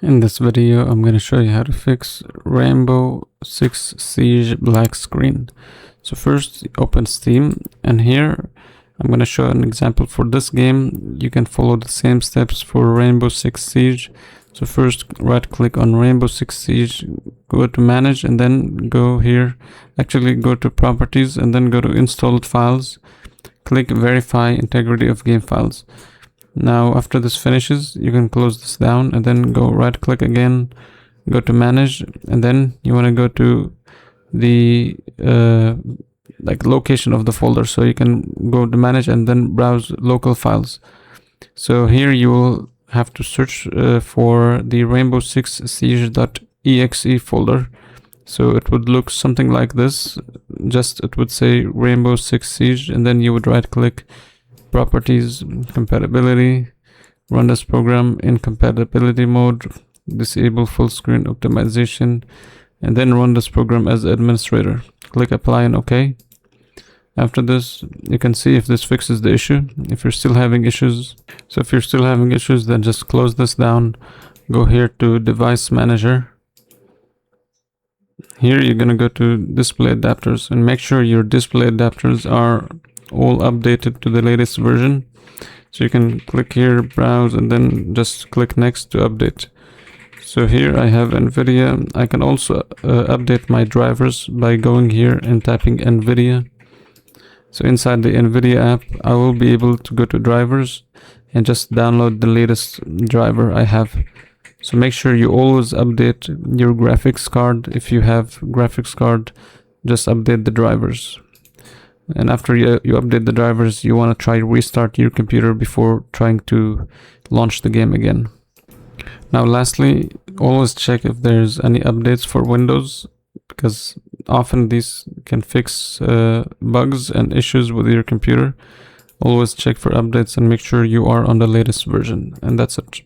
In this video, I'm going to show you how to fix Rainbow Six Siege black screen. So first, open Steam, and here I'm going to show an example for this game. You can follow the same steps for Rainbow Six Siege. So first, right click on Rainbow Six Siege, go to Manage, and then go here. Actually, go to Properties, and then go to Installed Files. Click Verify Integrity of Game Files. Now after this finishes, you can close this down and then go right click again, go to Manage, and then you want to go to the location of the folder. So you can go to Manage and then browse local files. So here you will have to search for the Rainbow Six Siege.exe folder. So it would look something like this. Just it would say Rainbow Six Siege, and then you would right click, Properties, Compatibility, run this program in compatibility mode, disable full screen optimization, and then run this program as administrator. Click Apply and OK. After this, you can see if this fixes the issue. If you're still having issues, then just close this down. Go here to Device Manager. Here you're gonna go to Display Adapters and make sure your display adapters are all updated to the latest version. So you can click here, browse, and then just click next to update. So here I have NVIDIA. I can also update my drivers by going here and typing NVIDIA. So inside the NVIDIA app, I will be able to go to drivers and just download the latest driver I have. So make sure you always update your graphics card. If you have graphics card, just update the drivers. And after you update the drivers, you want to try restart your computer before trying to launch the game again. Now lastly, always check if there's any updates for Windows, because often these can fix bugs and issues with your computer. Always check for updates and make sure you are on the latest version. And that's it.